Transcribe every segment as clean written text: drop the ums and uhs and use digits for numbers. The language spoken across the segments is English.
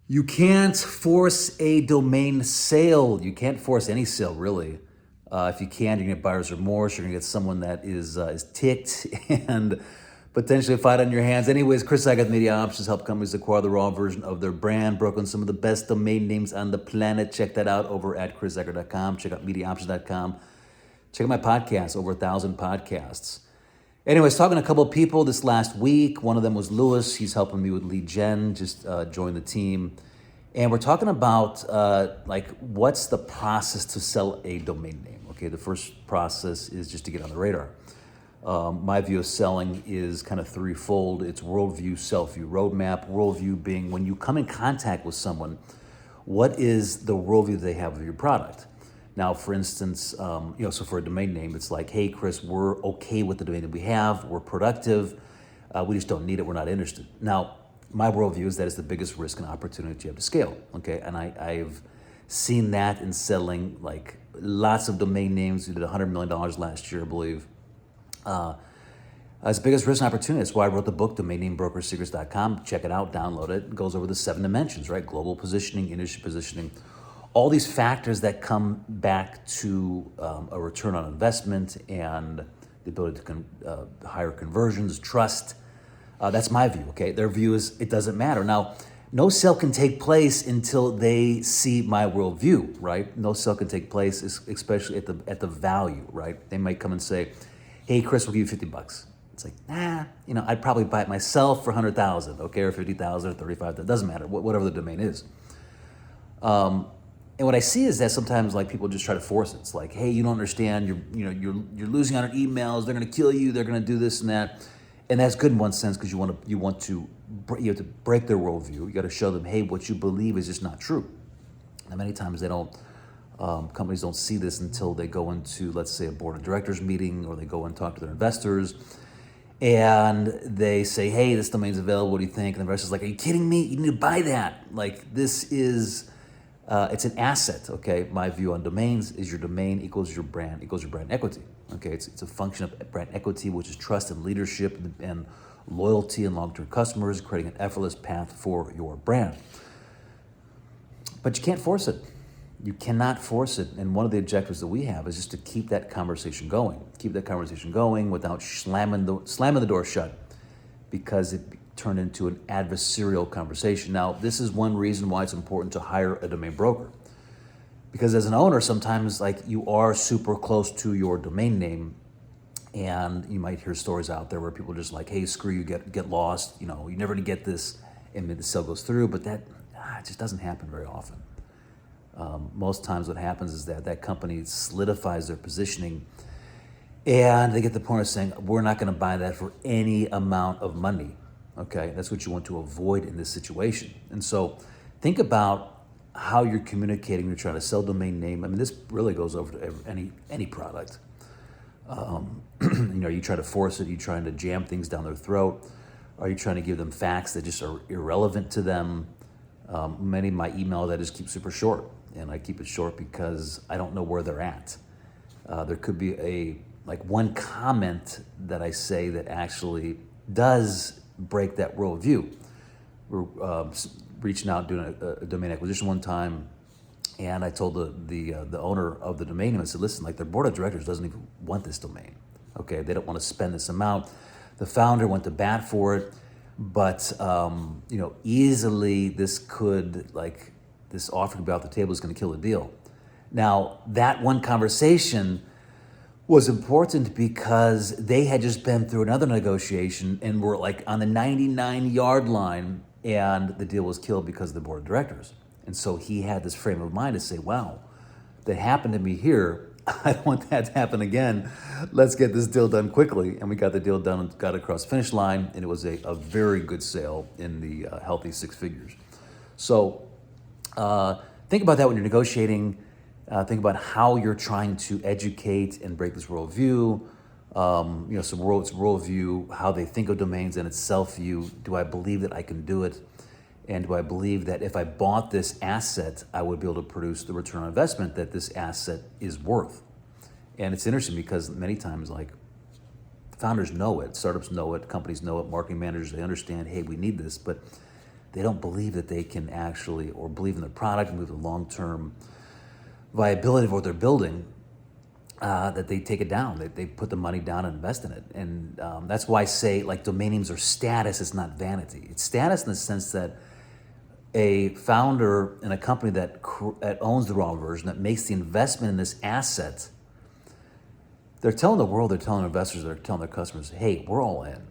You can't force a domain sale. You can't force any sale, really. If you can, you're gonna get buyer's remorse. You're gonna get someone that is ticked and potentially fight on your hands. Anyways, Chris Zuiker Media Options help companies acquire the raw version of their brand, broke on some of the best domain names on the planet. Check that out over at chriszuiker.com. Check out mediaoptions.com. Check out my podcast, over 1,000 podcasts. Anyways, talking to a couple of people this last week. One of them was Lewis. He's helping me with lead gen, just joined the team. And we're talking about what's the process to sell a domain name. Okay, the first process is just to get on the radar. My view of selling is kind of threefold. It's worldview, self-view, roadmap. Worldview being when you come in contact with someone, what is the worldview they have of your product? Now, for instance, so for a domain name, it's like, hey, Chris, we're okay with the domain that we have. We're productive. We just don't need it. We're not interested. Now, my worldview is that it's the biggest risk and opportunity that you have to scale. Okay, and I've seen that in selling like lots of domain names. We did $100 million last year, I believe. It's the biggest risk and opportunity. That's why I wrote the book, DomainNameBrokerSecrets.com. Check it out, download it. It goes over the 7 dimensions, right? Global positioning, industry positioning, all these factors that come back to a return on investment and the ability to higher conversions, trust. That's my view, okay? Their view is it doesn't matter. Now, no sale can take place until they see my worldview, right? No sale can take place, especially at the value, right? They might come and say, hey, Chris, we'll give you $50. It's like, nah, I'd probably buy it myself for 100,000, okay, or 50,000 or 35,000. It doesn't matter, whatever the domain is. And what I see is that sometimes like people just try to force it. It's like, hey, you don't understand. You're losing on your emails. They're going to kill you. They're going to do this and that, and that's good in one sense because you have to break their worldview. You got to show them, hey, what you believe is just not true. And many times they don't. Companies don't see this until they go into, let's say, a board of directors meeting or they go and talk to their investors, and they say, hey, this domain's available. What do you think? And the investor's like, are you kidding me? You need to buy that. Like this is. It's an asset, okay? My view on domains is your domain equals your brand equity, okay? It's a function of brand equity, which is trust and leadership and loyalty and long-term customers, creating an effortless path for your brand. But you can't force it. You cannot force it. And one of the objectives that we have is just to keep that conversation going. Keep that conversation going without slamming the door shut, because it turned into an adversarial conversation. Now, this is one reason why it's important to hire a domain broker. Because as an owner, sometimes like you are super close to your domain name, and you might hear stories out there where people are just like, hey, screw you, get lost, you're never gonna get this, and the sale goes through, but that just doesn't happen very often. Most times what happens is that company solidifies their positioning and they get to the point of saying, we're not gonna buy that for any amount of money. Okay, that's what you want to avoid in this situation. And so think about how you're communicating. You're trying to sell domain name. I mean, this really goes over to any product. You try to force it. You're trying to jam things down their throat. Are you trying to give them facts that just are irrelevant to them? Many of my emails I just keep super short, and I keep it short because I don't know where they're at. There could be one comment that I say that actually does break that worldview. We're reaching out, doing a domain acquisition one time, and I told the owner of the domain name, I said, listen, their board of directors doesn't even want this domain. Okay, they don't want to spend this amount. The founder went to bat for it, but easily this offer to be off the table is going to kill the deal. Now, that one conversation was important because they had just been through another negotiation and were on the 99-yard line, and the deal was killed because of the board of directors. And so he had this frame of mind to say, wow, that happened to me here. I don't want that to happen again. Let's get this deal done quickly. And we got the deal done and got across the finish line, and it was a very good sale in the healthy 6 figures. So think about that when you're negotiating. Think about how you're trying to educate and break this worldview. It's worldview, how they think of domains, and its self-view. Do I believe that I can do it? And do I believe that if I bought this asset, I would be able to produce the return on investment that this asset is worth? And it's interesting because many times, founders know it, startups know it, companies know it, marketing managers, they understand, hey, we need this, but they don't believe that they can actually, or believe in their product, believe in the long-term viability of what they're building, that they take it down. They put the money down and invest in it. And that's why I say, like, domain names are status, it's not vanity. It's status in the sense that a founder in a company that owns the raw version, that makes the investment in this asset, they're telling the world, they're telling investors, they're telling their customers, hey, we're all in.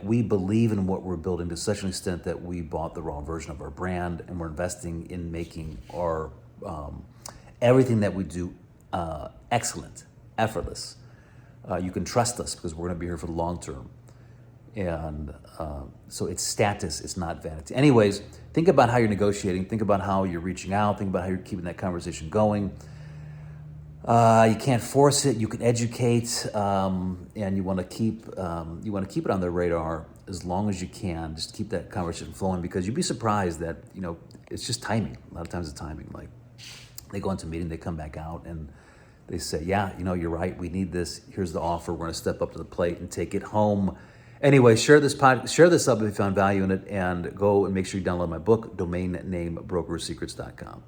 We believe in what we're building to such an extent that we bought the raw version of our brand, and we're investing in making our everything that we do excellent, effortless. You can trust us because we're going to be here for the long term. And so it's status, it's not vanity. Anyways, think about how you're negotiating. Think about how you're reaching out. Think about how you're keeping that conversation going. You can't force it. You can educate, and you want to keep it on their radar as long as you can. Just keep that conversation flowing, because you'd be surprised that it's just timing. A lot of times it's timing. Like, they go into a meeting, they come back out, and they say, "Yeah, you're right. We need this. Here's the offer. We're going to step up to the plate and take it home." Anyway, share this up if you found value in it, and go and make sure you download my book, DomainNameBrokerSecrets.com.